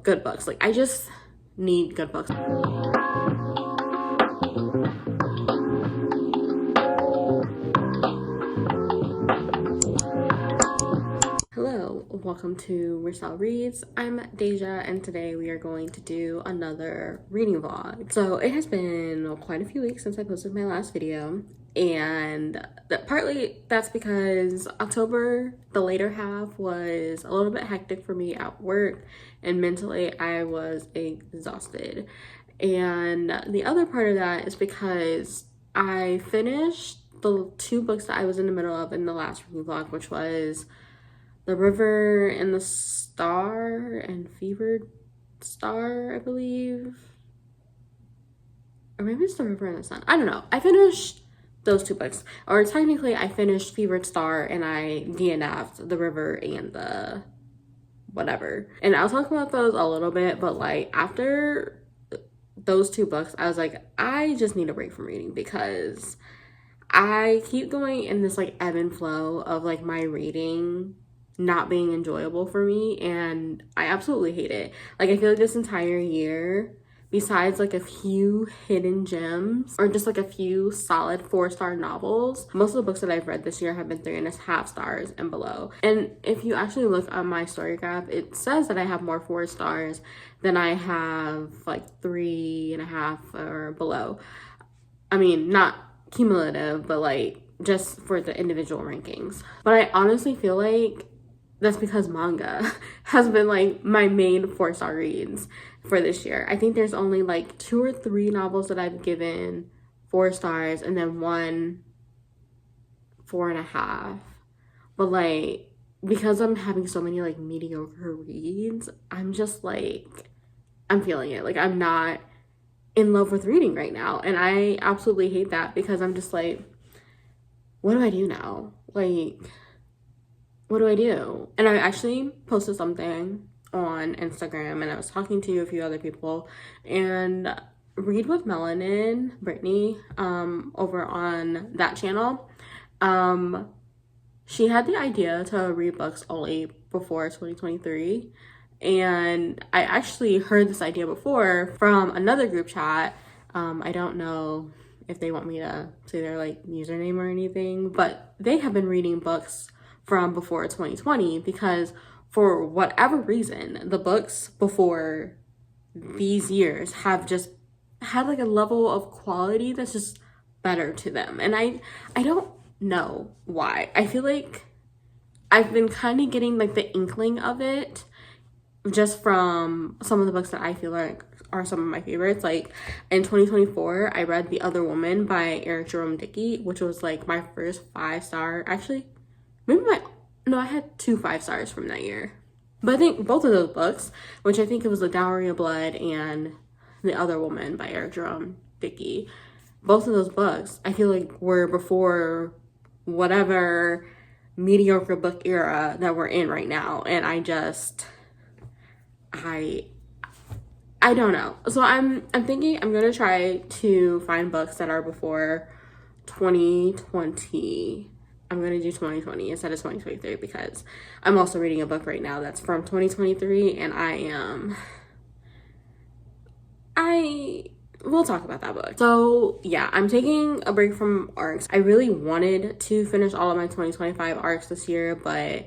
good books. Like, I just need good books. Hello, welcome to Marcel Reads. I'm Deja, and today we are going to do another reading vlog. So it has been quite a few weeks since I posted my last video, and partly that's because October, the later half, was a little bit hectic for me at work, and mentally I was exhausted. And the other part of that is because I finished the 2 books that I was in the middle of in the last reading vlog, which was The River and the Star and Fevered Star, I believe. Or maybe it's The River and the Sun. I don't know. I finished those 2 books. Or technically, I finished Fevered Star and I DNF'd The River and the whatever. And I'll talk about those a little bit, but like after those 2 books, I was like, I just need a break from reading because I keep going in this like ebb and flow of like my reading not being enjoyable for me, and I absolutely hate it. Like, I feel like this entire year, besides like a few hidden gems or just like a few solid 4-star novels, most of the books that I've read this year have been 3.5 stars and below. And if you actually look on my story graph, it says that I have more 4 stars than I have like 3.5 or below. I mean, not cumulative, but like just for the individual rankings. But I honestly feel like that's because manga has been like my main 4-star reads for this year. I think there's only like 2 or 3 novels that I've given 4 stars and then 1 4.5. But like, because I'm having so many like mediocre reads, I'm just like, I'm feeling it. Like, I'm not in love with reading right now. And I absolutely hate that because I'm just like, what do I do now? Like, what do I do? And I actually posted something on Instagram and I was talking to a few other people, and Read with Melanin, Brittany, over on that channel, she had the idea to read books only before 2023. And I actually heard this idea before from another group chat. I don't know if they want me to say their like username or anything, but they have been reading books from before 2020 because for whatever reason, the books before these years have just had like a level of quality that's just better to them. And I don't know why. I feel like I've been kind of getting like the inkling of it just from some of the books that I feel like are some of my favorites. Like in 2024, I read The Other Woman by Jerome Dickey, which was like my first 5-star. Actually, I had 2 5 stars from that year. But I think both of those books, which I think it was The Dowry of Blood and The Other Woman by Jerome Dickey, both of those books I feel like were before whatever mediocre book era that we're in right now. And I don't know. So I'm thinking I'm gonna try to find books that are before 2020. I'm gonna do 2020 instead of 2023 because I'm also reading a book right now that's from 2023, and we'll talk about that book. So yeah, I'm taking a break from ARCs. I really wanted to finish all of my 2025 ARCs this year, but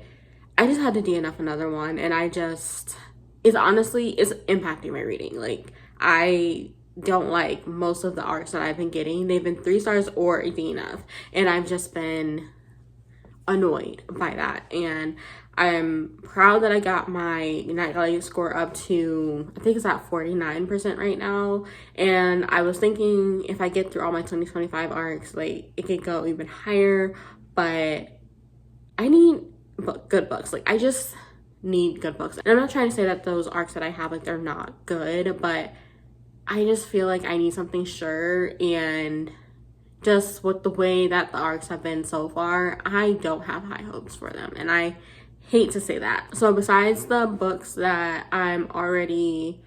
I just had to DNF another one, and it's impacting my reading. Like, I don't like most of the ARCs that I've been getting. They've been 3 stars or a DNF, and I've just been annoyed by that. And I'm proud that I got my nightlight score up to, I think it's at 49% right now. And I was thinking if I get through all my 2025 ARCs, like it could go even higher, but I need good books. Like, I just need good books. And I'm not trying to say that those ARCs that I have, like, they're not good, but I just feel like I need something sure. And just with the way that the ARCs have been so far, I don't have high hopes for them, and I hate to say that. So besides the books that I'm already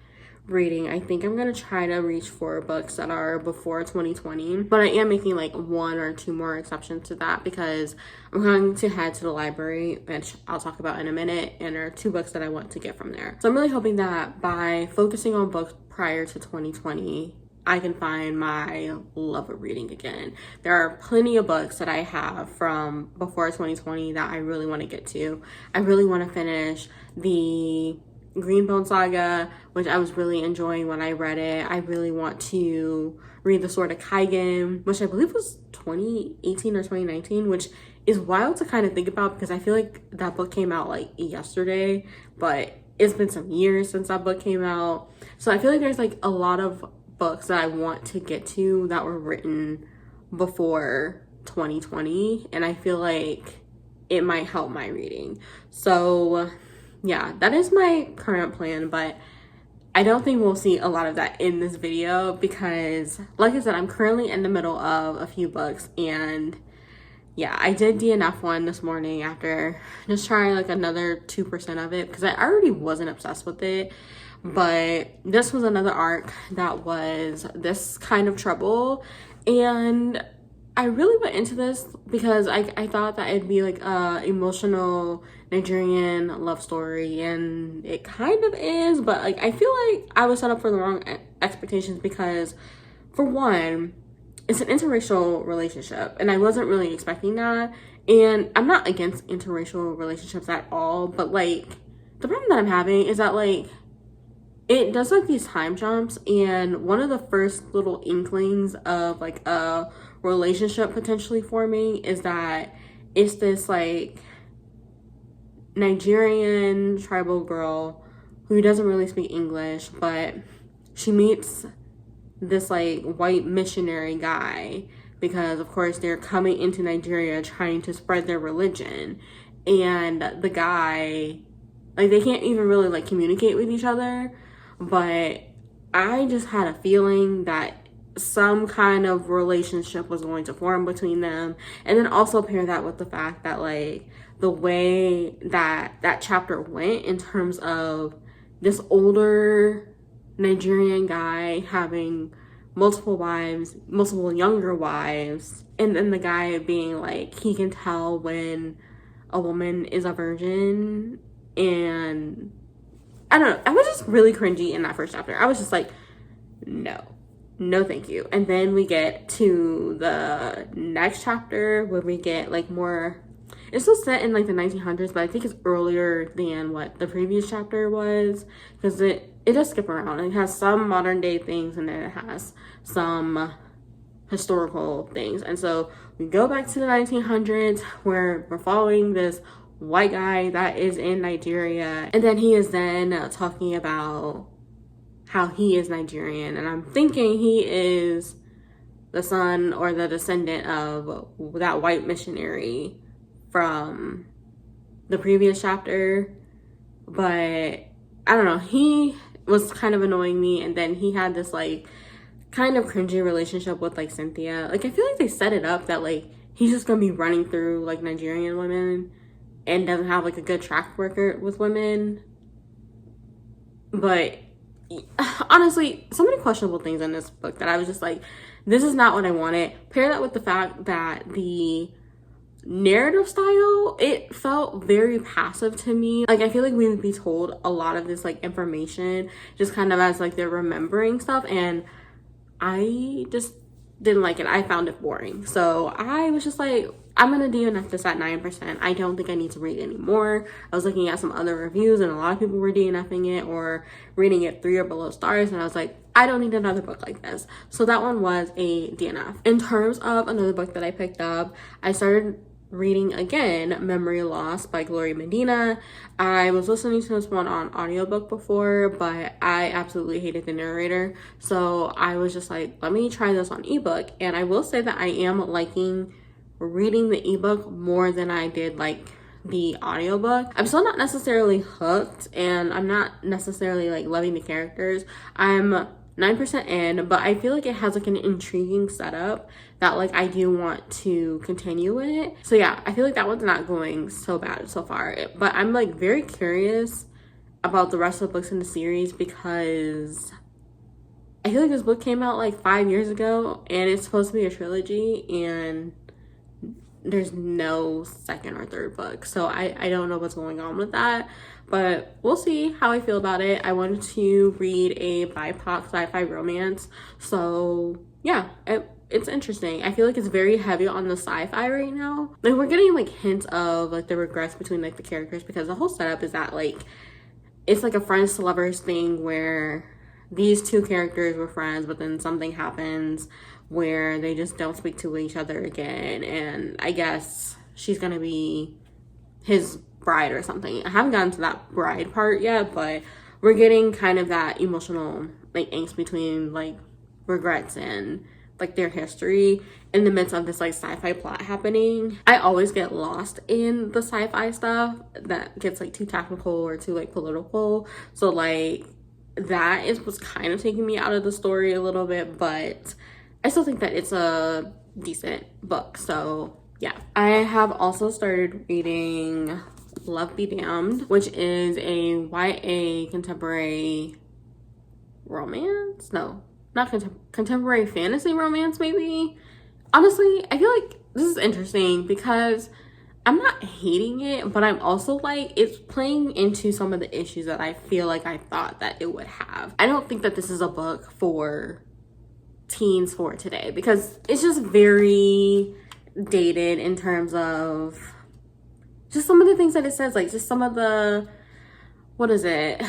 reading, I think I'm gonna try to reach for books that are before 2020, but I am making like 1 or 2 more exceptions to that because I'm going to head to the library, which I'll talk about in a minute, and there are 2 books that I want to get from there. So I'm really hoping that by focusing on books prior to 2020, I can find my love of reading again. There are plenty of books that I have from before 2020 that I really want to get to. I really want to finish the Greenbone Saga, which I was really enjoying when I read it. I really want to read The Sword of Kaigen, which I believe was 2018 or 2019, which is wild to kind of think about because I feel like that book came out like yesterday, but it's been some years since that book came out. So I feel like there's like a lot of books that I want to get to that were written before 2020, and I feel like it might help my reading. So yeah, that is my current plan, but I don't think we'll see a lot of that in this video because, like I said, I'm currently in the middle of a few books, and yeah, I did DNF one this morning after just trying like another 2% of it because I already wasn't obsessed with it, but this was another arc that was this kind of trouble, and I really went into this because I thought that it'd be like a emotional Nigerian love story, and it kind of is, but like I feel like I was set up for the wrong expectations because, for one, it's an interracial relationship, and I wasn't really expecting that. And I'm not against interracial relationships at all, but like the problem that I'm having is that like it does like these time jumps, and one of the first little inklings of like a relationship potentially forming is that it's this like Nigerian tribal girl who doesn't really speak English, but she meets this like white missionary guy because of course they're coming into Nigeria trying to spread their religion, and the guy, like, they can't even really like communicate with each other, but I just had a feeling that some kind of relationship was going to form between them. And then also pair that with the fact that like the way that that chapter went in terms of this older Nigerian guy having multiple wives, multiple younger wives, and then the guy being like, he can tell when a woman is a virgin. And I don't know, I was just really cringy in that first chapter. I was just like, no thank you. And then we get to the next chapter where we get like more, it's still set in like the 1900s, but I think it's earlier than what the previous chapter was because it does skip around. It has some modern day things and then it has some historical things. And so we go back to the 1900s where we're following this white guy that is in Nigeria, and then he is then talking about how he is Nigerian, and I'm thinking he is the son or the descendant of that white missionary from the previous chapter, but I don't know, he was kind of annoying me. And then he had this like kind of cringy relationship with like Cynthia. Like I feel like they set it up that like he's just gonna be running through like Nigerian women and doesn't have like a good track record with women, but honestly, so many questionable things in this book that I was just like, this is not what I wanted. Pair that with the fact that the narrative style, it felt very passive to me. Like I feel like we would be told a lot of this like information just kind of as like they're remembering stuff, and I just didn't like it. I found it boring. So I was just like, I'm gonna DNF this at 9%. I don't think I need to read anymore. I was looking at some other reviews and a lot of people were DNFing it or reading it 3 or below stars, and I was like, I don't need another book like this. So that one was a DNF. In terms of another book that I picked up, I started reading again Memory Loss by Glori Medina. I was listening to this one on audiobook before, but I absolutely hated the narrator, so I was just like, let me try this on ebook. And I will say that I am liking reading the ebook more than I did like the audiobook. I'm still not necessarily hooked, and I'm not necessarily like loving the characters. I'm 9% in, but I feel like it has like an intriguing setup that like I do want to continue with. So yeah, I feel like that one's not going so bad so far, but I'm like very curious about the rest of the books in the series because I feel like this book came out like 5 years ago and it's supposed to be a trilogy and there's no second or third book. So I don't know what's going on with that, but we'll see how I feel about it. I wanted to read a BIPOC sci-fi romance. So yeah, it's interesting. I feel like it's very heavy on the sci-fi right now. Like we're getting like hints of like the regrets between like the characters because the whole setup is that like it's like a friends to lovers thing where these two characters were friends, but then something happens where they just don't speak to each other again, and I guess she's gonna be his bride or something. I haven't gotten to that bride part yet, but we're getting kind of that emotional like angst between like regrets and like their history in the midst of this like sci-fi plot happening. I always get lost in the sci-fi stuff that gets like too technical or too like political, so like that is what's kind of taking me out of the story a little bit, but I still think that it's a decent book. So yeah, I have also started reading Love Be Damned, which is a YA contemporary romance. No, not contemporary fantasy romance, maybe. Honestly, I feel like this is interesting because I'm not hating it, but I'm also like, it's playing into some of the issues that I feel like I thought that it would have. I don't think that this is a book for teens for today because it's just very dated in terms of just some of the things that it says, like just some of the, what is it,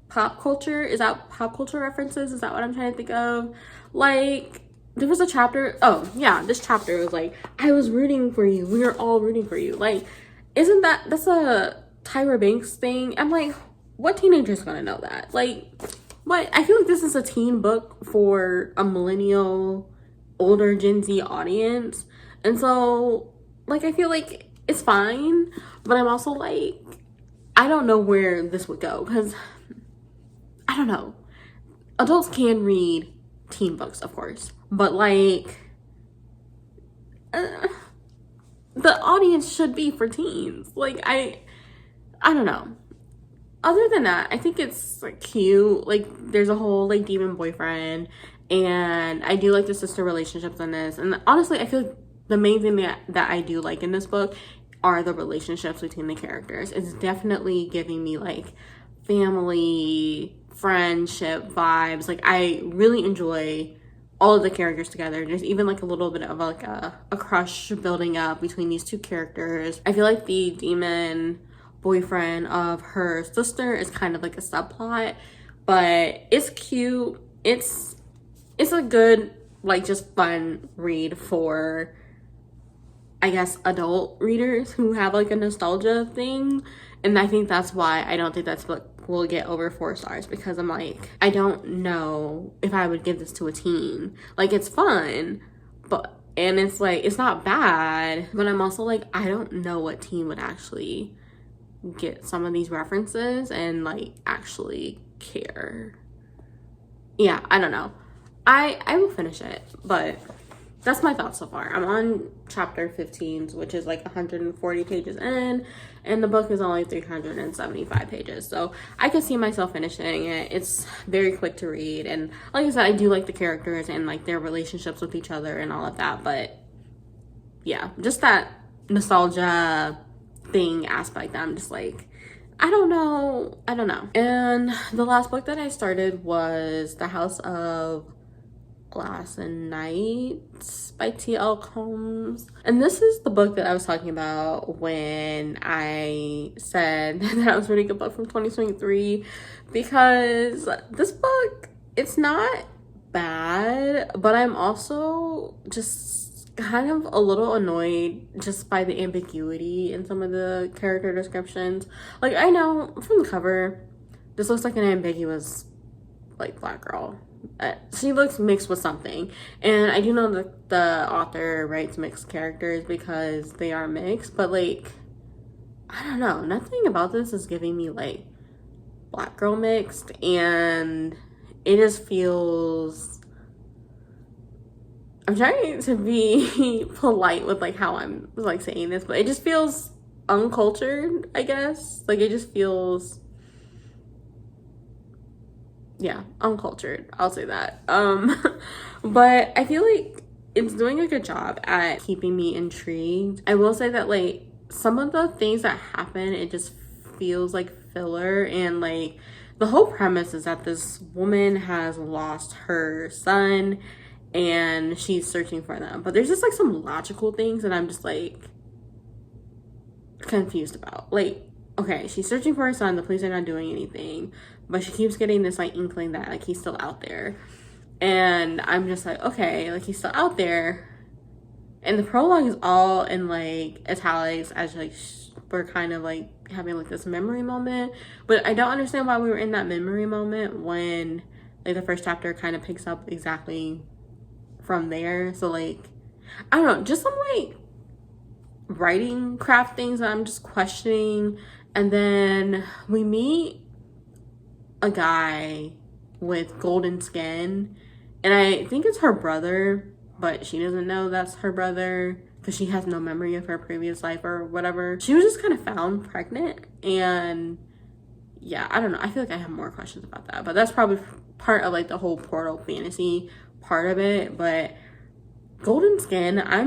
pop culture? Is that pop culture references? Is that what I'm trying to think of? Like there was a chapter, oh yeah, this chapter was like, I was rooting for you, we were all rooting for you. Like, isn't that's a Tyra Banks thing? I'm like, what teenager's gonna know that? Like, what? I feel like this is a teen book for a millennial, older Gen Z audience. And so, like, I feel like it's fine, but I'm also like, I don't know where this would go because, I don't know. Adults can read teen books, of course, but like, the audience should be for teens. Like, I don't know. Other than that, I think it's like cute. Like there's a whole like demon boyfriend, and I do like the sister relationships in this. And honestly, I feel like the main thing that I do like in this book are the relationships between the characters. It's definitely giving me like family, friendship vibes. Like I really enjoy all of the characters together. There's even like a little bit of like a crush building up between these two characters. I feel like the demon boyfriend of her sister is kind of like a subplot, but it's cute. It's a good like just fun read for, I guess, adult readers who have like a nostalgia thing. And I think that's why I don't think that's book will get over 4 stars, because I'm like, I don't know if I would give this to a teen. Like it's fun, but and it's like it's not bad, but I'm also like, I don't know what teen would actually get some of these references and like actually care. Yeah, I don't know. I will finish it, but that's my thoughts so far. I'm on chapter 15, which is like 140 pages in, and the book is only 375 pages. So I could see myself finishing it. It's very quick to read. And like I said, I do like the characters and like their relationships with each other and all of that. But yeah, just that nostalgia thing aspect that I'm just like, I don't know. And the last book that I started was The House of Glass and Nights by T.L. Combs. And this is the book that I was talking about when I said that I was reading a book from 2023, because this book, it's not bad, but I'm also just kind of a little annoyed just by the ambiguity in some of the character descriptions. Like, I know from the cover, this looks like an ambiguous like black girl. She looks mixed with something, and I do know that the author writes mixed characters because they are mixed, but like, I don't know, nothing about this is giving me like black girl mixed, and it just feels, I'm trying to be polite with like how I'm like saying this, but it just feels uncultured, I guess. Like, it just feels, yeah, uncultured. I'll say that. But I feel like it's doing a good job at keeping me intrigued. I will say that, like, some of the things that happen, it just feels like filler. And like, the whole premise is that this woman has lost her son and she's searching for them, but there's just like some logical things that I'm just like confused about. Like, okay, she's searching for her son, the police are not doing anything, but she keeps getting this like inkling that like he's still out there. And I'm just like, okay, like he's still out there. And the prologue is all in like italics, as like we're kind of like having like this memory moment. But I don't understand why we were in that memory moment when like the first chapter kind of picks up exactly from there. So like, I don't know, just some like writing craft things that I'm just questioning. And then we meet a guy with golden skin, and I think it's her brother, but she doesn't know that's her brother because she has no memory of her previous life or whatever. She was just kind of found pregnant, and yeah, I don't know. I feel like I have more questions about that, but that's probably part of like the whole portal fantasy part of it. But golden skin, I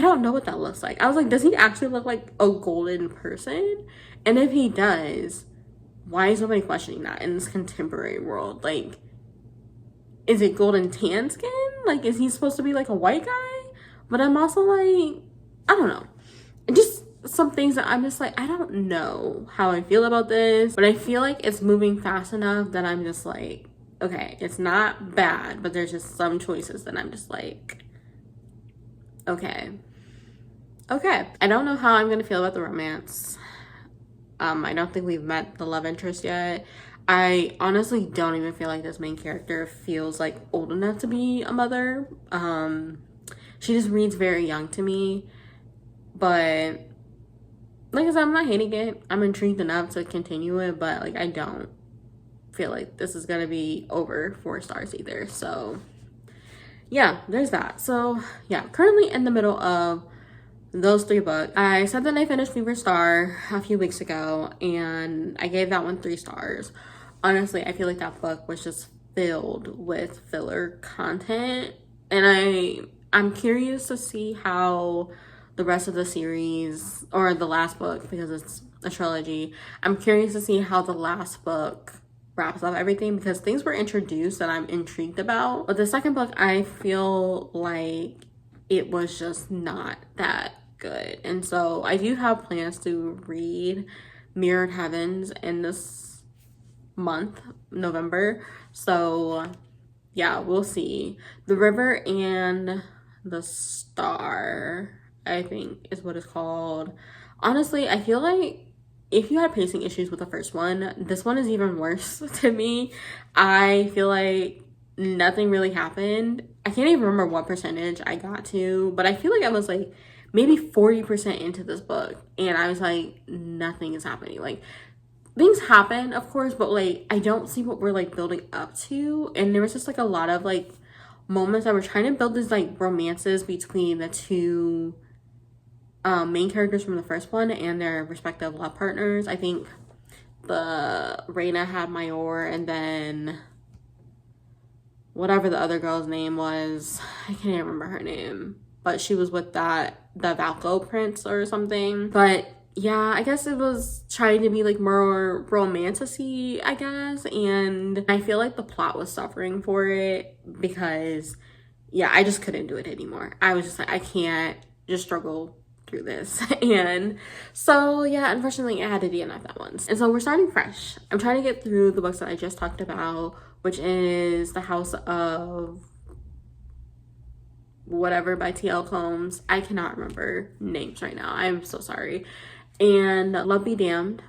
don't know what that looks like. I was like, does he actually look like a golden person? And if he does, why is nobody questioning that in this contemporary world? Like, is it golden tan skin? Like, is he supposed to be like a white guy? But I'm also like, I don't know. Just some things that I'm just like, I don't know how I feel about this, but I feel like it's moving fast enough that I'm just like, okay, it's not bad, but there's just some choices that I'm just like, okay. I don't know how I'm gonna feel about the romance. I don't think we've met the love interest yet. I honestly don't even feel like this main character feels like old enough to be a mother. She just reads very young to me. But like I said, I'm not hating it. I'm intrigued enough to continue it, but like I don't feel like this is gonna be over 4 stars either. So yeah, there's that. So yeah, currently in the middle of those 3 books. I said that I finished Fever Star a few weeks ago, and I gave that one 3 stars. Honestly, I feel like that book was just filled with filler content, and I'm curious to see how the rest of the series, or the last book, because it's a trilogy, I'm curious to see how the last book wraps up everything, because things were introduced that I'm intrigued about. But the second book, I feel like it was just not that good. And so I do have plans to read Mirrored Heavens in this month, November. So yeah, we'll see. The River and the Star, I think is what it's called. Honestly, I feel like if you had pacing issues with the first one, this one is even worse to me. I feel like nothing really happened. I can't even remember what percentage I got to, but I feel like I was like maybe 40% into this book, and I was like, nothing is happening. Like, things happen, of course, but like I don't see what we're like building up to. And there was just like a lot of like moments that were trying to build these like romances between the 2 main characters from the first one and their respective love partners. I think the Reina had Mayor, and then whatever the other girl's name was, I can't even remember her name, but she was with the Valco prince or something. But yeah, I guess it was trying to be like more romantic-y, I guess, and I feel like the plot was suffering for it because yeah, I just couldn't do it anymore. I was just like, I can't just struggle through this. And so yeah, unfortunately I had to DNF that once, and so we're starting fresh. I'm trying to get through the books that I just talked about, which is The House of whatever by T.L. Combs. I cannot remember names right now, I'm so sorry. And Love Be Damned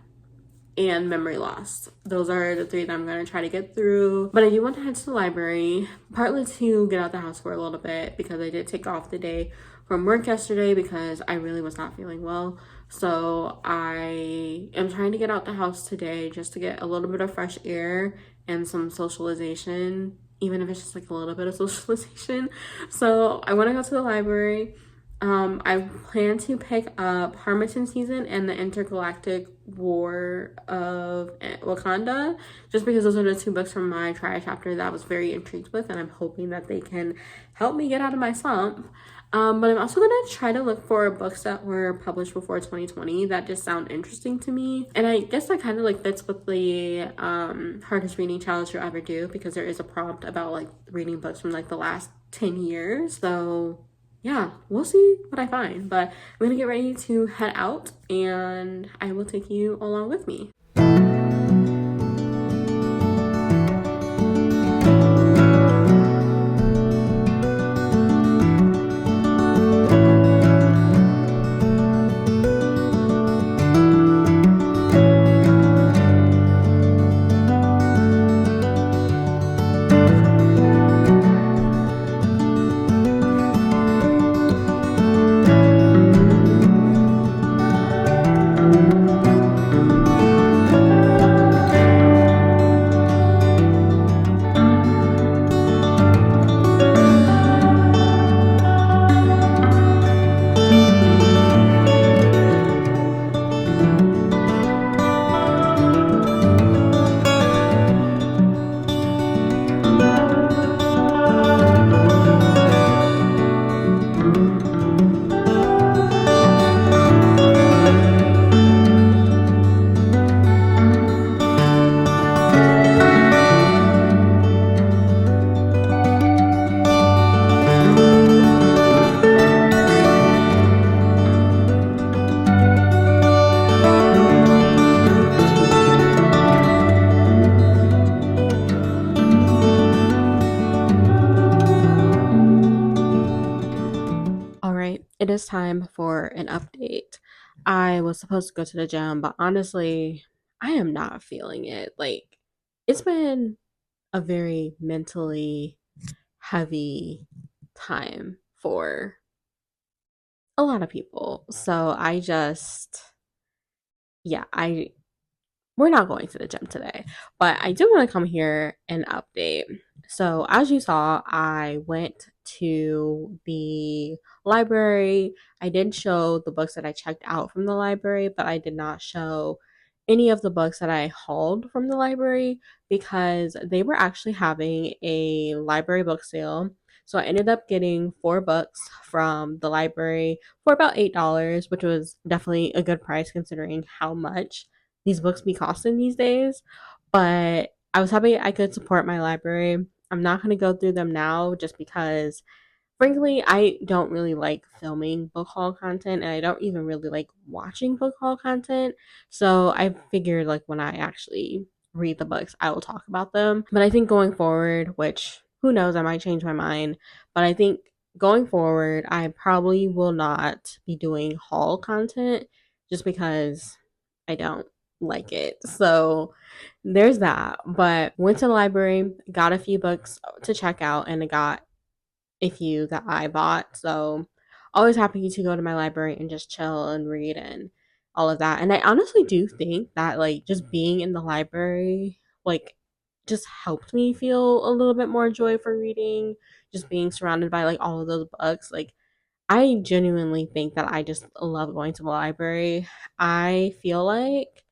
and Memory Lost. Those are the 3 that I'm going to try to get through. But I do want to head to the library, partly to get out the house for a little bit, because I did take off the day from work yesterday because I really was not feeling well. So I am trying to get out the house today just to get a little bit of fresh air and some socialization, even if it's just like a little bit of socialization. So I want to go to the library, I plan to pick up Harmattan Season and the Intergalactic War of Wakanda, just because those are the two books from my try chapter that I was very intrigued with, and I'm hoping that they can help me get out of my slump. But I'm also gonna try to look for books that were published before 2020 that just sound interesting to me. And I guess that kind of like fits with the hardest reading challenge you'll ever do, because there is a prompt about like reading books from like the last 10 years. So yeah, we'll see what I find. But I'm gonna get ready to head out and I will take you along with me. All right, it is time for an update. I was supposed to go to the gym, but honestly, I am not feeling it. Like, it's been a very mentally heavy time for a lot of people. So I just, yeah, we're not going to the gym today, but I do want to come here and update. So, as you saw, I went to the library. I did show the books that I checked out from the library, but I did not show any of the books that I hauled from the library because they were actually having a library book sale. So, I ended up getting 4 books from the library for about $8, which was definitely a good price considering how much these books be costing these days. But I was happy I could support my library. I'm not going to go through them now just because, frankly, I don't really like filming book haul content and I don't even really like watching book haul content. So I figured, like, when I actually read the books, I will talk about them. But I think going forward, which who knows, I might change my mind, but I think going forward, I probably will not be doing haul content just because I don't like it. So there's that. But went to the library, got a few books to check out, and I got a few that I bought. So always happy to go to my library and just chill and read and all of that. And I honestly do think that like just being in the library like just helped me feel a little bit more joy for reading, just being surrounded by like all of those books. Like I genuinely think that I just love going to the library. I feel like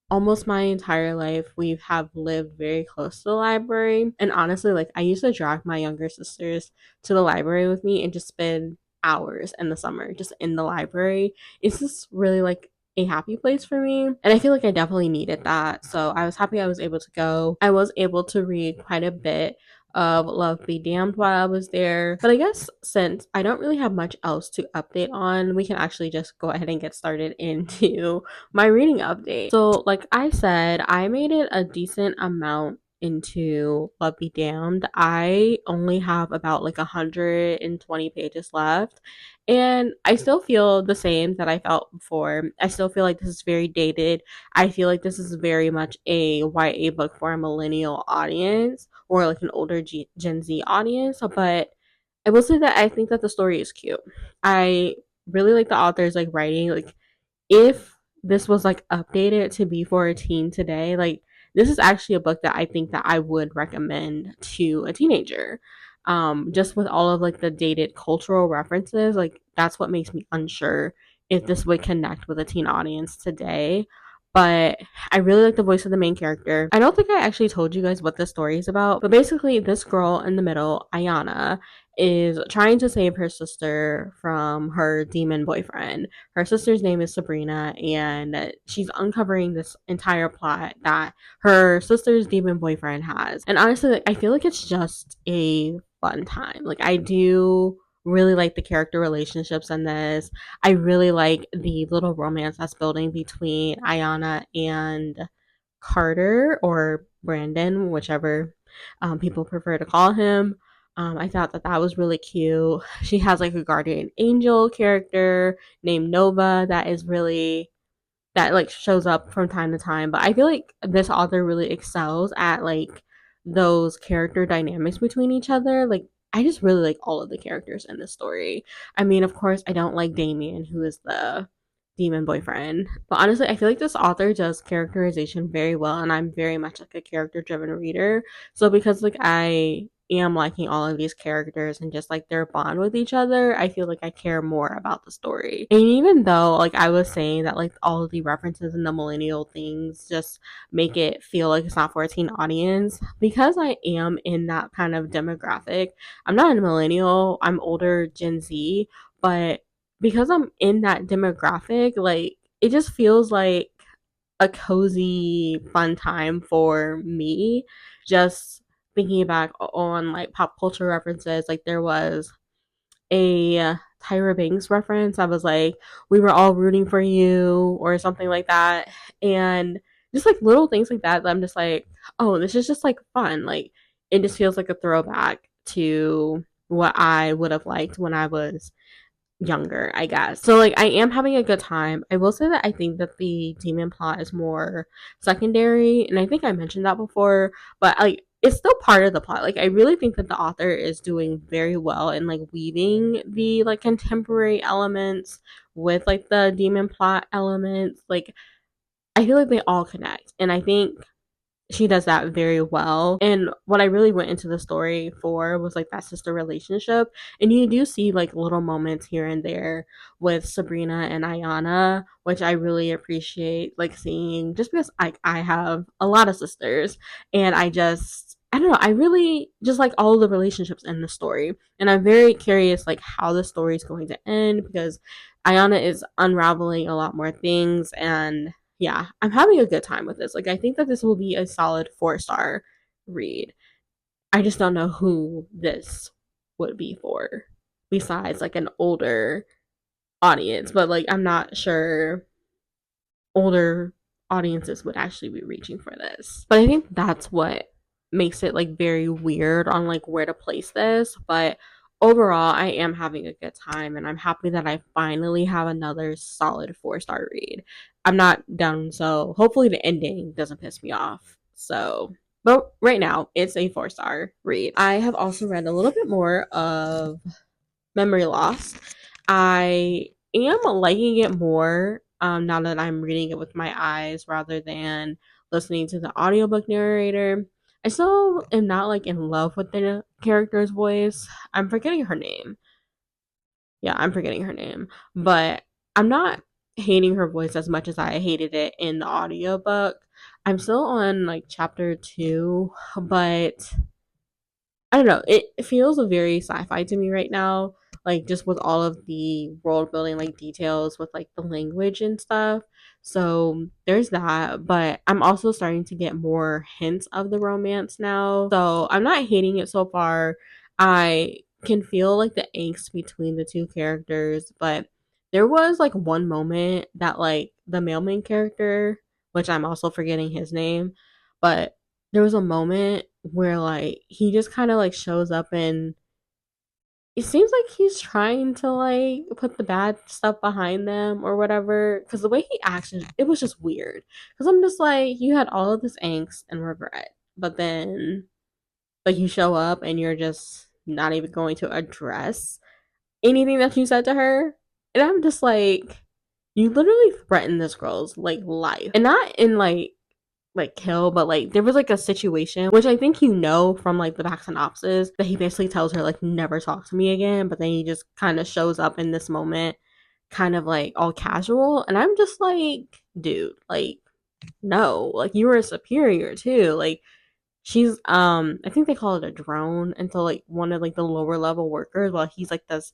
almost my entire life we have lived very close to the library, and honestly like I used to drag my younger sisters to the library with me and just spend hours in the summer just in the library. It's just really like a happy place for me, and I feel like I definitely needed that. So I was happy I was able to go. I was able to read quite a bit of Love Be Damned while I was there. But I guess since I don't really have much else to update on, we can actually just go ahead and get started into my reading update. So, like I said, I made it a decent amount into Love Be Damned. I only have about like 120 pages left, and I still feel the same that I felt before. I still feel like this is very dated. I feel like this is very much a YA book for a millennial audience or like an older Gen Z audience, but I will say that I think that the story is cute. I really like the author's like writing. Like if this was like updated to be for a teen today, like this is actually a book that I think that I would recommend to a teenager. just with all of like the dated cultural references, like that's what makes me unsure if this would connect with a teen audience today. But I really like the voice of the main character. I don't think I actually told you guys what this story is about, but basically, this girl in the middle, Ayana, is trying to save her sister from her demon boyfriend. Her sister's name is Sabrina, and she's uncovering this entire plot that her sister's demon boyfriend has. And honestly, like, I feel like it's just a fun time. Like, I do really like the character relationships in this. I really like the little romance that's building between Ayana and Carter, or Brandon, whichever people prefer to call him. I thought that that was really cute. She has like a guardian angel character named Nova that is really, that like shows up from time to time. But I feel like this author really excels at like those character dynamics between each other. Like, I just really like all of the characters in this story. I mean, of course, I don't like Damien, who is the demon boyfriend. But honestly, I feel like this author does characterization very well, and I'm very much like a character driven reader. So because like I am liking all of these characters and just like their bond with each other, I feel like I care more about the story. And even though like I was saying that like all of the references and the millennial things just make it feel like it's not for a teen audience, because I am in that kind of demographic. I'm not a millennial, I'm older Gen Z, but because I'm in that demographic, like it just feels like a cozy, fun time for me. Just thinking back on like pop culture references, like there was a Tyra Banks reference. I was like, we were all rooting for you, or something like that. And just like little things like that, I'm just like, oh, this is just like fun. Like, it just feels like a throwback to what I would have liked when I was younger, I guess. So like I am having a good time. I will say that I think that the demon plot is more secondary, and I think I mentioned that before, but like it's still part of the plot. Like, I really think that the author is doing very well in like weaving the like contemporary elements with like the demon plot elements. Like, I feel like they all connect, and I think she does that very well. And what I really went into the story for was like that sister relationship. And you do see like little moments here and there with Sabrina and Ayana, which I really appreciate like seeing, just because I have a lot of sisters, and I don't know, I really just like all of the relationships in the story. And I'm very curious like how the story is going to end, because Ayana is unraveling a lot more things, and yeah, I'm having a good time with this. Like, I think that this will be a solid 4-star read. I just don't know who this would be for, besides like an older audience. But like, I'm not sure older audiences would actually be reaching for this. But I think that's what makes it like very weird on like where to place this. But overall, I am having a good time, and I'm happy that I finally have another solid 4-star read. I'm not done, so hopefully the ending doesn't piss me off. So, but right now it's a 4-star read. I have also read a little bit more of Memory Loss. I am liking it more now that I'm reading it with my eyes rather than listening to the audiobook narrator. I still am not like in love with the character's voice. I'm forgetting her name. Yeah, I'm forgetting her name. But I'm not hating her voice as much as I hated it in the audiobook. I'm still on like chapter 2, but I don't know. It feels very sci-fi to me right now, like just with all of the world building, like details with like the language and stuff. So there's that, but I'm also starting to get more hints of the romance now. So I'm not hating it so far. I can feel like the angst between the two characters, but there was like one moment that like the mailman character, which I'm also forgetting his name, but there was a moment where like he just kind of like shows up, and it seems like he's trying to like put the bad stuff behind them or whatever, because the way he acts, it was just weird, because I'm just like, you had all of this angst and regret, but then like you show up and you're just not even going to address anything that you said to her. And I'm just like, you literally threatened this girl's like life, and not in like like kill, but like there was like a situation which I think from like the back synopsis that he basically tells her like never talk to me again, but then he just kind of shows up in this moment kind of like all casual, and I'm just like, dude, like no, like you were a superior too, like she's I think they call it a drone, and so like one of like the lower level workers while he's like this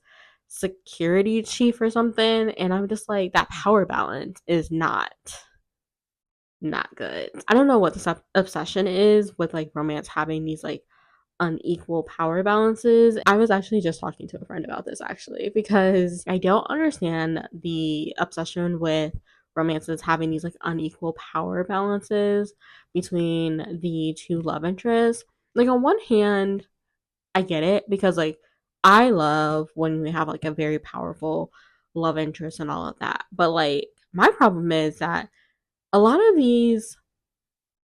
security chief or something, and I'm just like that power balance is not good. I don't know what this obsession is with like romance having these like unequal power balances. I was actually just talking to a friend about this actually because I don't understand the obsession with romances having these like unequal power balances between the two love interests. Like on one hand, I get it because like I love when we have like a very powerful love interest and all of that. But like my problem is that a lot of these,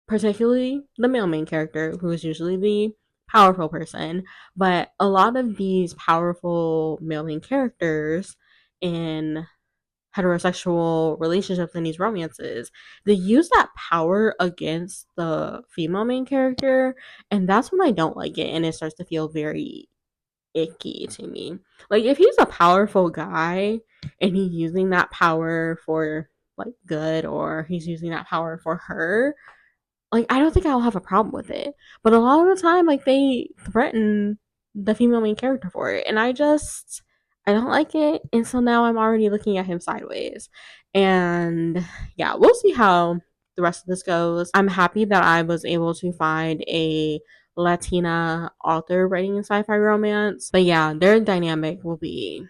particularly the male main character, who is usually the powerful person, but a lot of these powerful male main characters in heterosexual relationships and these romances, they use that power against the female main character, and that's when I don't like it and it starts to feel very icky to me. Like if he's a powerful guy and he's using that power for like good, or he's using that power for her, like I don't think I'll have a problem with it. But a lot of the time, like they threaten the female main character for it, and I don't like it. And so now I'm already looking at him sideways. And yeah, we'll see how the rest of this goes. I'm happy that I was able to find a Latina author writing a sci-fi romance. But yeah, their dynamic will be,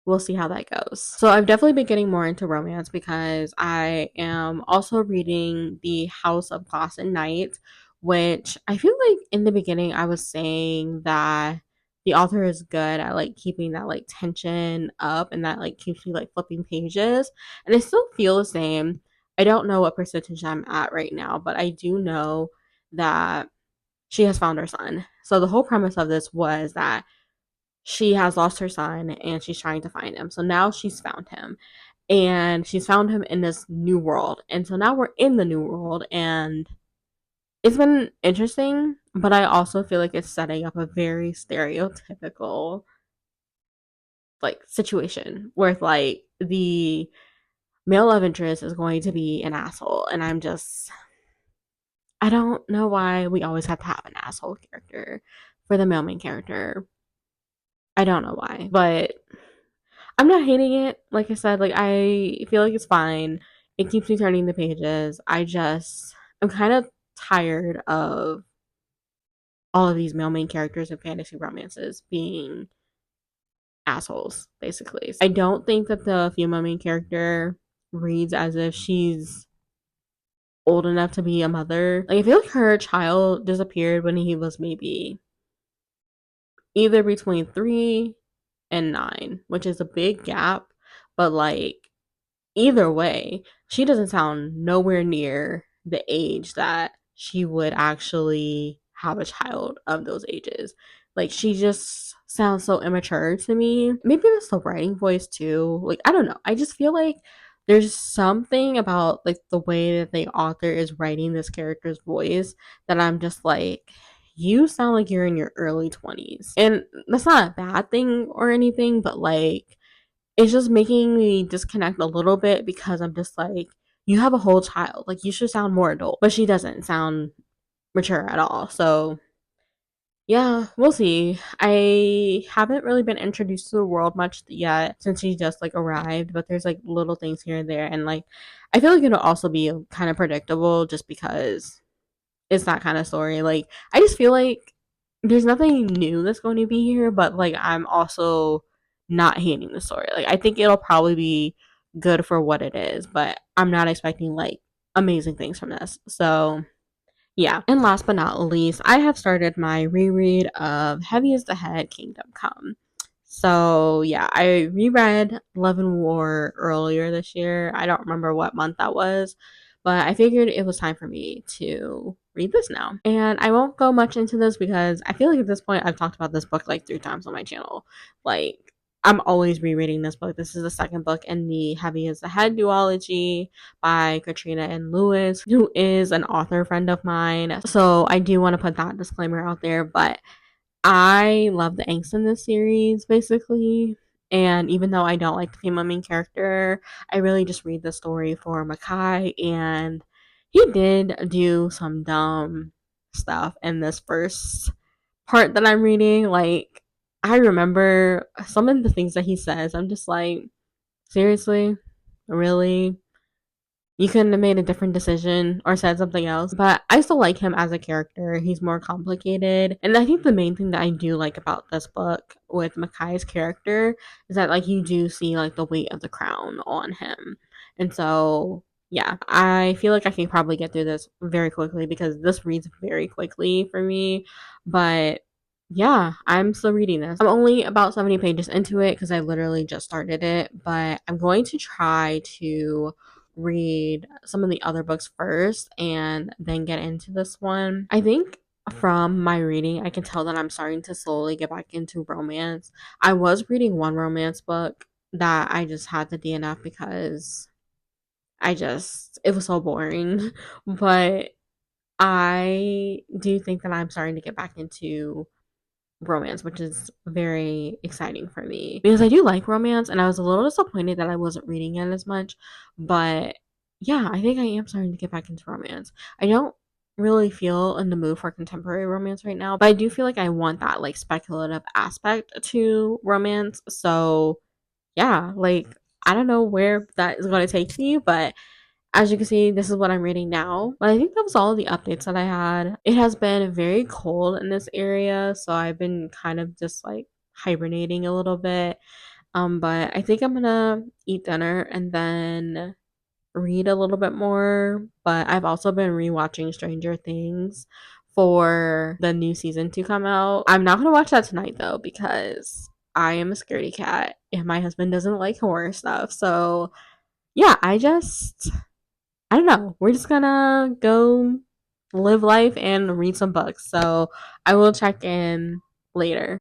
we'll see how that goes. So I've definitely been getting more into romance because I am also reading The House of Glass and Night, which I feel like in the beginning I was saying that the author is good at like keeping that like tension up and that like keeps me like flipping pages. And I still feel the same. I don't know what percentage I'm at right now, but I do know that she has found her son. So the whole premise of this was that she has lost her son and she's trying to find him. So now she's found him, and she's found him in this new world. And so now we're in the new world, and it's been interesting, but I also feel like it's setting up a very stereotypical like situation where like the male love interest is going to be an asshole, and I don't know why we always have to have an asshole character for the male main character. I don't know why, but I'm not hating it. Like I said, like I feel like it's fine. It keeps me turning the pages. I'm kind of tired of all of these male main characters in fantasy romances being assholes, basically. I don't think that the female main character reads as if she's old enough to be a mother. Like I feel like her child disappeared when he was maybe either between 3 and 9, which is a big gap, but like either way, she doesn't sound nowhere near the age that she would actually have a child of those ages. Like she just sounds so immature to me. Maybe that's the writing voice too. Like I don't know. I just feel like there's something about like the way that the author is writing this character's voice that I'm just like, you sound like you're in your early 20s. And that's not a bad thing or anything, but like it's just making me disconnect a little bit because I'm just like, you have a whole child. Like, you should sound more adult. But she doesn't sound mature at all. So, yeah, we'll see. I haven't really been introduced to the world much yet since she just like arrived, but there's like little things here and there. And like, I feel like it'll also be kind of predictable just because it's that kind of story. Like, I just feel like there's nothing new that's going to be here, but like, I'm also not hating the story. Like, I think it'll probably be good for what it is, but I'm not expecting like amazing things from this. So, yeah. And last but not least, I have started my reread of Heavy as the Head Kingdom Come. So, yeah, I reread Love and War earlier this year. I don't remember what month that was, but I figured it was time for me to read this now. And I won't go much into this because I feel like at this point I've talked about this book like 3 times on my channel. Like, I'm always rereading this book. This is the second book in the Heavy as the Head duology by Katrina and Lewis, who is an author friend of mine. So I do want to put that disclaimer out there, but I love the angst in this series, basically. And even though I don't like the female main character, I really just read the story for Makai. And he did do some dumb stuff in this first part that I'm reading. Like, I remember some of the things that he says. I'm just like, seriously? Really? You couldn't have made a different decision or said something else. But I still like him as a character. He's more complicated. And I think the main thing that I do like about this book with Makai's character is that, like, you do see, like, the weight of the crown on him. And so, yeah, I feel like I can probably get through this very quickly because this reads very quickly for me. But yeah, I'm still reading this. I'm only about 70 pages into it because I literally just started it. But I'm going to try to read some of the other books first and then get into this one. I think from my reading, I can tell that I'm starting to slowly get back into romance. I was reading one romance book that I just had to DNF because it was so boring. But I do think that I'm starting to get back into romance, which is very exciting for me because I do like romance and I was a little disappointed that I wasn't reading it as much. But yeah, I think I am starting to get back into romance. I don't really feel in the mood for contemporary romance right now, but I do feel like I want that like speculative aspect to romance. So yeah, like I don't know where that is going to take me, but as you can see, this is what I'm reading now. But I think that was all the updates that I had. It has been very cold in this area, so I've been kind of just like hibernating a little bit. But I think I'm gonna eat dinner and then read a little bit more. But I've also been rewatching Stranger Things for the new season to come out. I'm not gonna watch that tonight though because I am a scaredy cat and my husband doesn't like horror stuff. So yeah, I don't know. We're just gonna go live life and read some books. So I will check in later.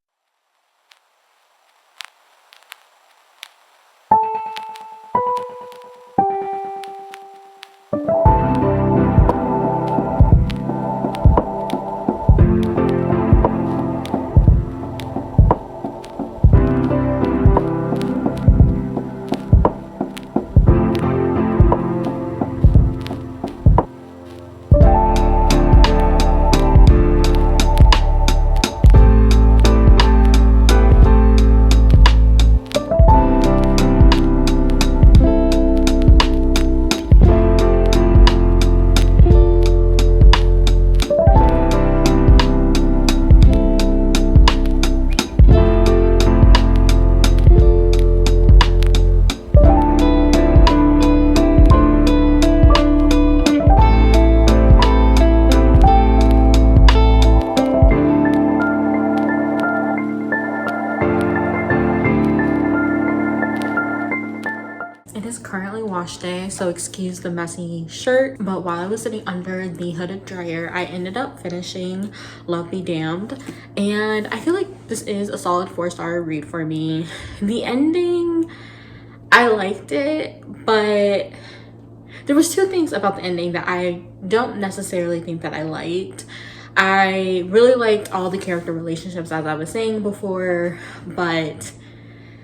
It is currently wash day, so excuse the messy shirt. But while I was sitting under the hooded dryer, I ended up finishing Love Be Damned. And I feel like this is a solid 4-star read for me. The ending, I liked it, but there was two things about the ending that I don't necessarily think that I liked. I really liked all the character relationships, as I was saying before, but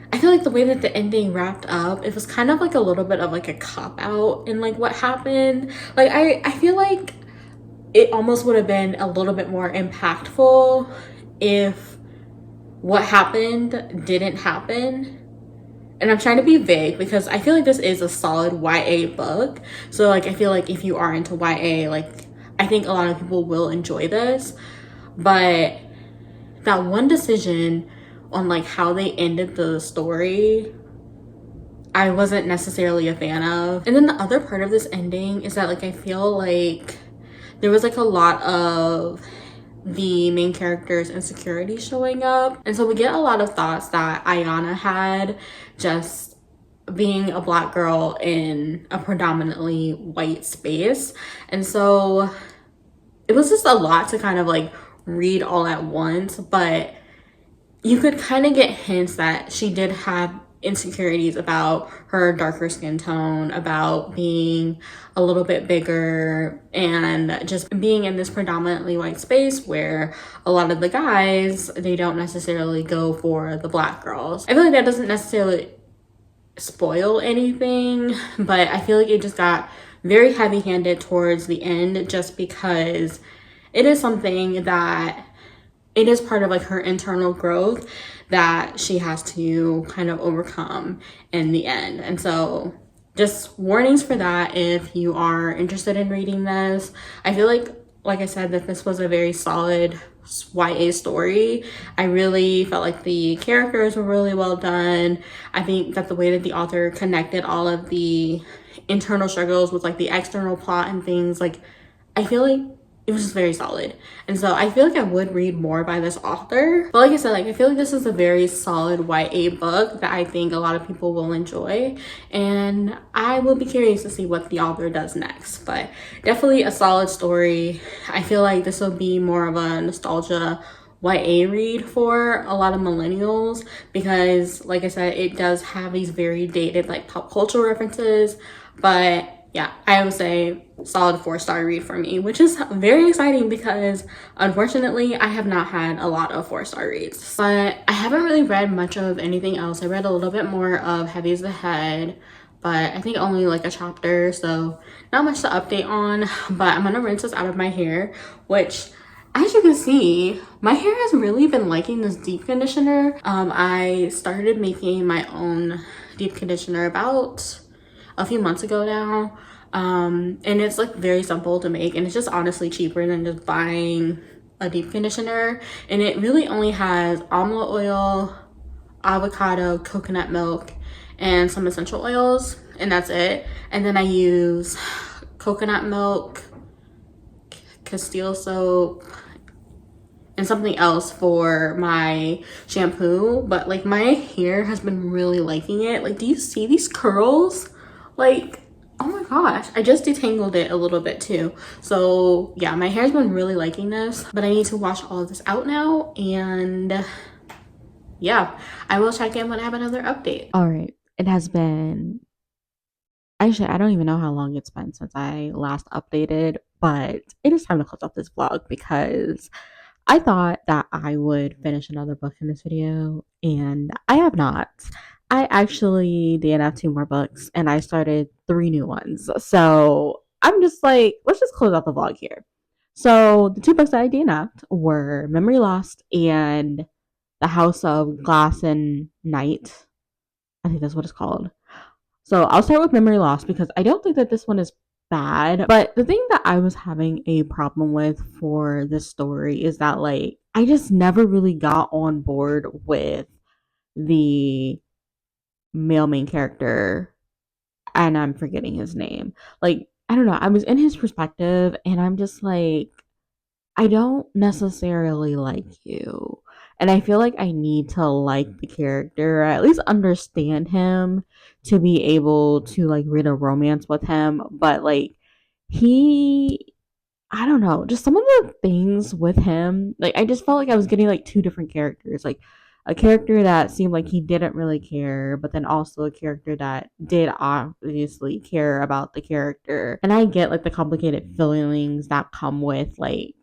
I feel like the way that the ending wrapped up, it was kind of like a little bit of like a cop out in like what happened. Like I feel like it almost would have been a little bit more impactful if what happened didn't happen. And I'm trying to be vague because I feel like this is a solid YA book. So like I feel like if you are into YA, like I think a lot of people will enjoy this. But that one decision on like how they ended the story, I wasn't necessarily a fan of. And then the other part of this ending is that like I feel like there was like a lot of the main character's insecurity showing up. And so we get a lot of thoughts that Ayana had just being a Black girl in a predominantly white space. And so it was just a lot to kind of like read all at once. But you could kind of get hints that she did have insecurities about her darker skin tone, about being a little bit bigger, and just being in this predominantly white space where a lot of the guys, they don't necessarily go for the black girls. I feel like that doesn't necessarily spoil anything, but I feel like it just got very heavy-handed towards the end, just because it is something that it is part of like her internal growth that she has to kind of overcome in the end. And so just warnings for that if you are interested in reading this. I feel like I said, that this was a very solid YA story. I really felt like the characters were really well done. I think that the way that the author connected all of the internal struggles with like the external plot and things, like I feel like it was just very solid. And so I feel like I would read more by this author. But like I said, like I feel like this is a very solid YA book that I think a lot of people will enjoy. And I will be curious to see what the author does next. But definitely a solid story. I feel like this will be more of a nostalgia YA read for a lot of millennials, because like I said, it does have these very dated like pop culture references. But yeah, I would say solid 4-star read for me, which is very exciting because unfortunately I have not had a lot of 4-star reads. But I haven't really read much of anything else. I read a little bit more of Heavy as the Head, but I think only like a chapter, so not much to update on. But I'm gonna rinse this out of my hair, which, as you can see, my hair has really been liking this deep conditioner. I started making my own deep conditioner about a few months ago now, and it's like very simple to make, and it's just honestly cheaper than just buying a deep conditioner. And it really only has almond oil, avocado, coconut milk, and some essential oils, and that's it. And then I use coconut milk, Castile soap, and something else for my shampoo. But like my hair has been really liking it. Like, do you see these curls? Like, oh my gosh, I just detangled it a little bit too. So yeah, my hair's been really liking this, but I need to wash all of this out now. And yeah, I will check in when I have another update. All right. It has been, actually, I don't even know how long it's been since I last updated, but it is time to close off this vlog because I thought that I would finish another book in this video, and I have not. I actually did have 2 more books, and I started 3 new ones. So I'm just like, let's just close out the vlog here. So the 2 books that I DNF'd were Memory Lost and The House of Glass and Night. I think that's what it's called. So I'll start with Memory Lost because I don't think that this one is bad. But the thing that I was having a problem with for this story is that, like, I just never really got on board with the male main character, and I'm forgetting his name. Like, I don't know. I was in his perspective, and I'm just like, I don't necessarily like you. And I feel like I need to like the character, or at least understand him to be able to like read a romance with him. But like he I don't know, just some of the things with him, like I just felt like I was getting like 2 different characters. Like a character that seemed like he didn't really care, but then also a character that did obviously care about the character. And I get like the complicated feelings that come with like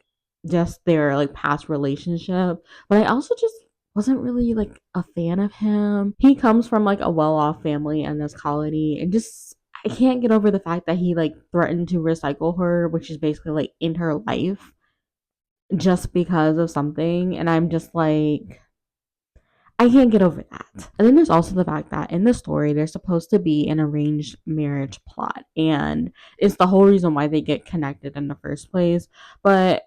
just their like past relationship, but I also just wasn't really like a fan of him. He comes from like a well-off family in this colony, and just I can't get over the fact that he like threatened to recycle her, which is basically like in her life, just because of something. And I'm just like, I can't get over that. And then there's also the fact that in the story, there's supposed to be an arranged marriage plot, and it's the whole reason why they get connected in the first place. But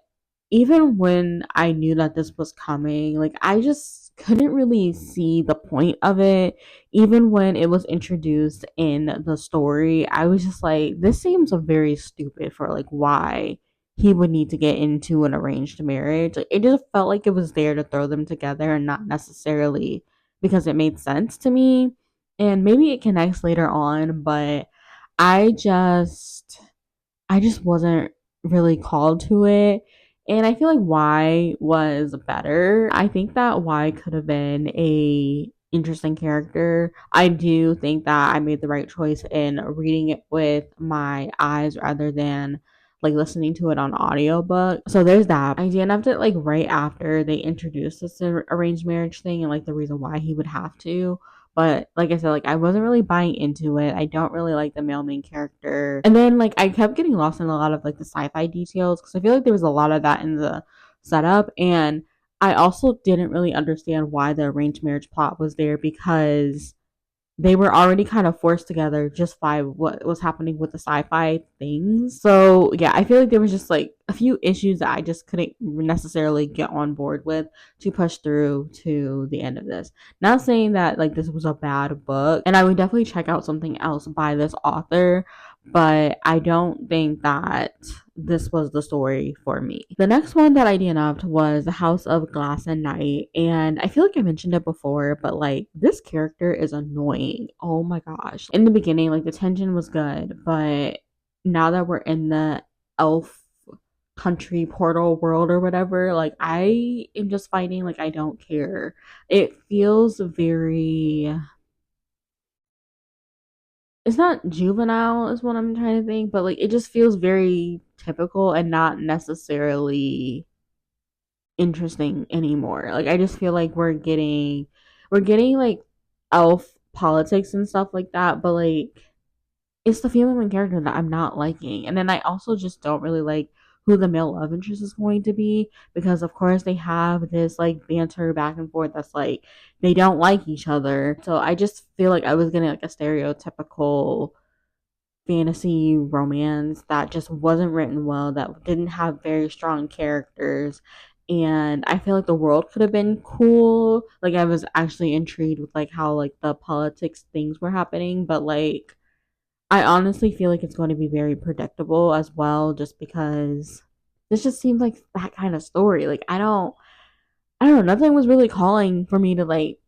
even when I knew that this was coming, like I just couldn't really see the point of it. Even when it was introduced in the story, I was just like, this seems very stupid for like why he would need to get into an arranged marriage. Like, it just felt like it was there to throw them together and not necessarily because it made sense to me. And maybe it connects later on, but I just I just wasn't really called to it. And I feel like Y was better. I think that Y could have been a interesting character. I do think that I made the right choice in reading it with my eyes rather than like listening to it on audiobook. So there's that. I DNF'd it like right after they introduced this arranged marriage thing and like the reason why he would have to. But like I said, like I wasn't really buying into it. I don't really like the male main character. And then like I kept getting lost in a lot of like the sci-fi details because I feel like there was a lot of that in the setup. And I also didn't really understand why the arranged marriage plot was there because they were already kind of forced together just by what was happening with the sci-fi things. So yeah, I feel like there was just like a few issues that I just couldn't necessarily get on board with to push through to the end of this. Not saying that like this was a bad book, and I would definitely check out something else by this author, but I don't think that this was the story for me. The next one that I DNF'd was The House of Glass and Night, and I feel like I mentioned it before, but like this character is annoying. Oh my gosh. In the beginning, like the tension was good, but now that we're in the elf country portal world or whatever, like I am just fighting like I don't care. It feels very, it's not juvenile is what I'm trying to think, but like it just feels very typical and not necessarily interesting anymore. Like I just feel like we're getting like elf politics and stuff like that, but like it's the female main character that I'm not liking. And then I also just don't really like who the male love interest is going to be because of course they have this like banter back and forth that's like they don't like each other. So I just feel like I was getting like a stereotypical fantasy romance that just wasn't written well, that didn't have very strong characters. And I feel like the world could have been cool. Like I was actually intrigued with like how like the politics things were happening, but like I honestly feel like it's going to be very predictable as well, just because this just seems like that kind of story. Like I don't know, nothing was really calling for me to like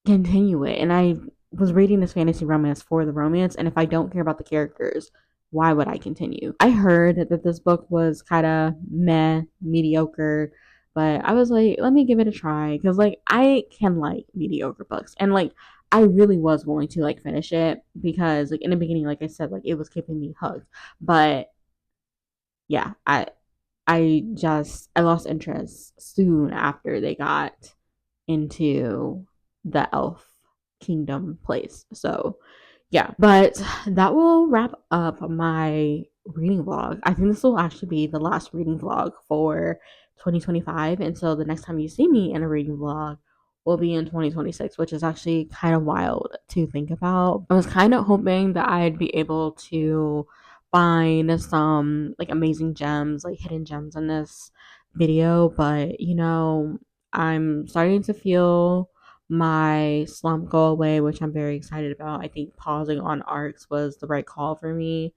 continue it. And I was reading this fantasy romance for the romance, and if I don't care about the characters, why would I continue? I heard that this book was kind of meh, mediocre, but I was like, let me give it a try because like I can like mediocre books, and like I really was going to like finish it because like in the beginning, like I said, like it was keeping me hooked, but yeah, I lost interest soon after they got into the elf kingdom place. So, yeah, but that will wrap up my reading vlog. I think this will actually be the last reading vlog for 2025. And so the next time you see me in a reading vlog will be in 2026, which is actually kind of wild to think about. I was kind of hoping that I'd be able to find some like amazing gems, like hidden gems in this video, but I'm starting to feel my slump go away, which I'm very excited about. I think pausing on arcs was the right call for me.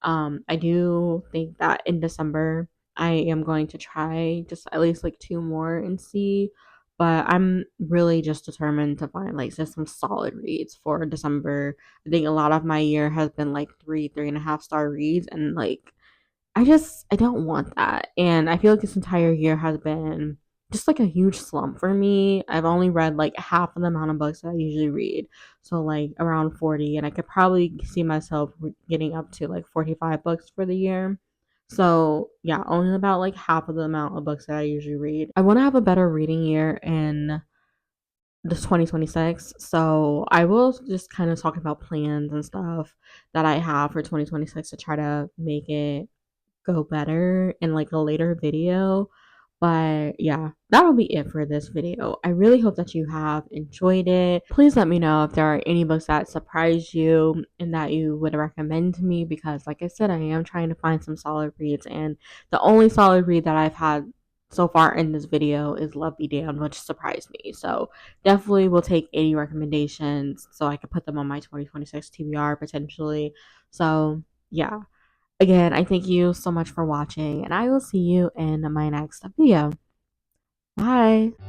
I do think that in December I am going to try just at least like two more and see. But I'm really just determined to find like just some solid reads for December. I think a lot of my year has been like 3.5 star reads, and like I don't want that. And I feel like this entire year has been just like a huge slump for me. I've only read like half of the amount of books that I usually read. So like around 40, and I could probably see myself getting up to like 45 books for the year. So, yeah, only about like half of the amount of books that I usually read. I want to have a better reading year in this 2026. So, I will just kind of talk about plans and stuff that I have for 2026 to try to make it go better in like a later video. But yeah, that'll be it for this video. I really hope that you have enjoyed it. Please let me know if there are any books that surprised you and that you would recommend to me because like I said, I am trying to find some solid reads, and the only solid read that I've had so far in this video is Love Be Damned, which surprised me. So definitely will take any recommendations so I can put them on my 2026 TBR potentially. So yeah. Again, I thank you so much for watching, and I will see you in my next video. Bye.